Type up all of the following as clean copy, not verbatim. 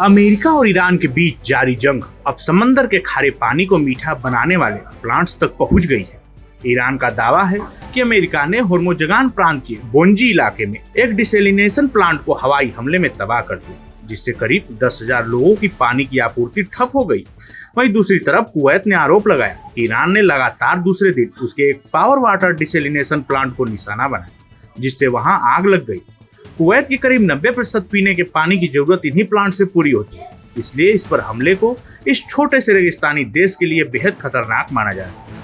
America और Iran के बीच जारी जंग अब समंदर के खारे पानी को मीठा बनाने वाले प्लांट्स तक पहुंच गई है। ईरान का दावा है कि अमेरिका ने होर्मुजगान प्रांत के बोंजी इलाके में एक डिसैलिनेशन प्लांट को हवाई हमले में तबाह कर दिया, जिससे करीब 10,000 लोगों की पानी की आपूर्ति ठप हो गई। वहीं दूसरी तरफ कुवैत ने आरोप लगाया कि ईरान ने लगातार दूसरे दिन उसके एक पावर वाटर डिसैलिनेशन प्लांट को निशाना बनाया, जिससे वहां आग लग गई। कुवैत की करीब 90% पीने के पानी की जरूरत इन्हीं प्लांट से पूरी होती है, इसलिए इस पर हमले को इस छोटे से रेगिस्तानी देश के लिए बेहद खतरनाक माना जा रहा है।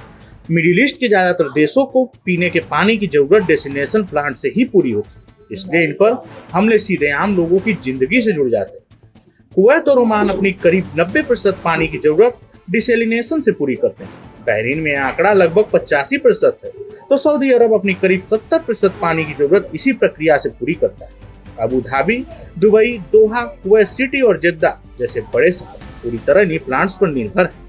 मिडिल ईस्ट के ज्यादातर देशों को पीने के पानी की जरूरत डेस्टिनेशन प्लांट से ही पूरी होती है, इसलिए इन पर हमले सीधे आम लोगों की जिंदगी से जुड़ जाते हैं। कुवैत और ओमान अपनी करीब 90% पानी की जरूरत डिसैलिनेशन से पूरी करते हैं। बहरीन में आंकड़ा लगभग 85% है, तो सऊदी अरब अपनी करीब 70% पानी की जरूरत इसी प्रक्रिया से पूरी करता है। अबू धाबी, दुबई, दोहा, कुवैत सिटी और जेद्दा जैसे बड़े शहर पूरी तरह इन्हीं प्लांट्स पर निर्भर है।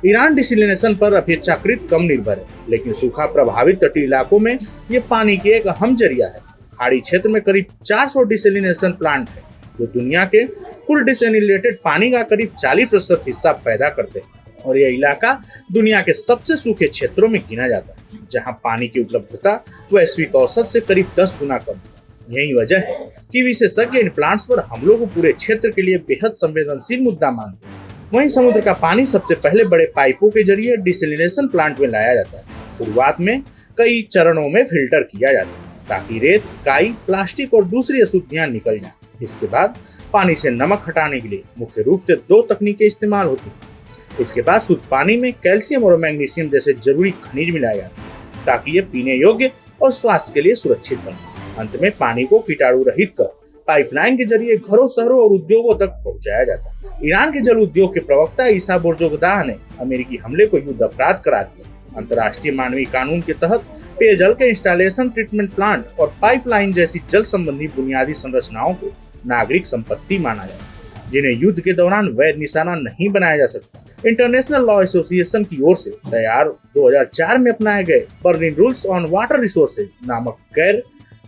ईरान डिसैलिनेशन पर अपेक्षाकृत कम निर्भर है, लेकिन सूखा प्रभावित तटीय इलाकों में ये पानी की एक अहम जरिया है। पहाड़ी क्षेत्र में करीब 400 डिसैलिनेशन प्लांट है, जो दुनिया के कुल डिसैलिनेटेड पानी का करीब 40% हिस्सा पैदा करते हैं, और यह इलाका दुनिया के सबसे सूखे क्षेत्रों में गिना जाता है, जहां पानी की उपलब्धता वैश्विक औसत से करीब 10 गुना कम है। यही वजह है कि विशेषज्ञ इन प्लांट्स पर हमलों को पूरे क्षेत्र के लिए बेहद संवेदनशील मुद्दा मानते हैं। वहीं समुद्र का पानी सबसे पहले बड़े पाइपों के जरिए डिसैलिनेशन प्लांट में लाया जाता है। शुरुआत में कई चरणों में फिल्टर किया जाता है, ताकि रेत, काई, प्लास्टिक और दूसरी अशुद्धियां निकल जाएं। इसके बाद पानी से नमक हटाने के लिए मुख्य रूप से 2 तकनीकें इस्तेमाल होती हैं। इसके बाद शुद्ध पानी में कैल्शियम और मैग्नीशियम जैसे जरूरी खनिज मिलाए जाते हैं, ताकि ये पीने योग्य और स्वास्थ्य के लिए सुरक्षित बने। अंत में पानी को कीटाणु रहित कर पाइपलाइन के जरिए घरों, शहरों और उद्योगों तक पहुंचाया जाता है। ईरान के जल उद्योग के प्रवक्ता ईसा बोर्जोगदाह ने अमेरिकी हमले को युद्ध अपराध करार दिया। अंतर्राष्ट्रीय मानवीय कानून के तहत पेयजल के इंस्टॉलेशन, ट्रीटमेंट प्लांट और पाइपलाइन जैसी जल संबंधी बुनियादी संरचनाओं को नागरिक संपत्ति माना जाता है, जिन्हें युद्ध के दौरान वैध निशाना नहीं बनाया जा सकता। इंटरनेशनल लॉ एसोसिएशन की ओर से तैयार 2004 में अपनाए गए Berlin rules on water resources नामक गैर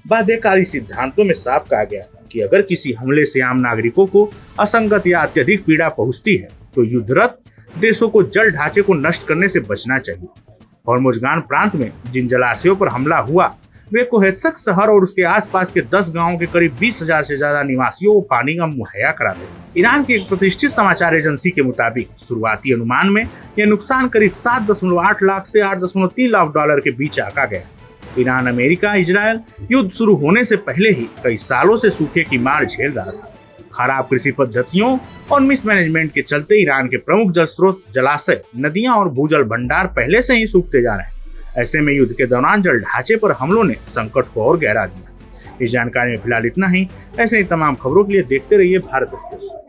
बाध्यकारी सिद्धांतों में साफ कहा गया कि अगर किसी हमले से आम नागरिकों को असंगत या अत्यधिक पीड़ा पहुंचती है, तो युद्धरत देशों को जल ढांचे को नष्ट करने से बचना चाहिए। होर्मुजगान प्रांत में जिन जलाशयों पर हमला हुआ, वे कोहेत्सक शहर और उसके आसपास के 10 गांवों के करीब 20,000 से ज्यादा निवासियों को पानी का मुहैया कराते हैं। ईरान की एक प्रतिष्ठित समाचार एजेंसी के मुताबिक शुरुआती अनुमान में यह नुकसान करीब 7.8 लाख से 8.3 लाख डॉलर के बीच आंका गया। ईरान, अमेरिका, इजरायल युद्ध शुरू होने से पहले ही कई सालों से सूखे की मार झेल रहा था। खराब कृषि पद्धतियों और मिसमैनेजमेंट के चलते ईरान के प्रमुख जल स्रोत, जलाशय, नदियां और भूजल भंडार पहले से ही सूखते जा रहे हैं। ऐसे में युद्ध के दौरान जल ढांचे पर हमलों ने संकट को और गहरा दिया। इस जानकारी में फिलहाल इतना ही। ऐसे ही तमाम खबरों के लिए देखते रहिए भारत एक्सप्रेस।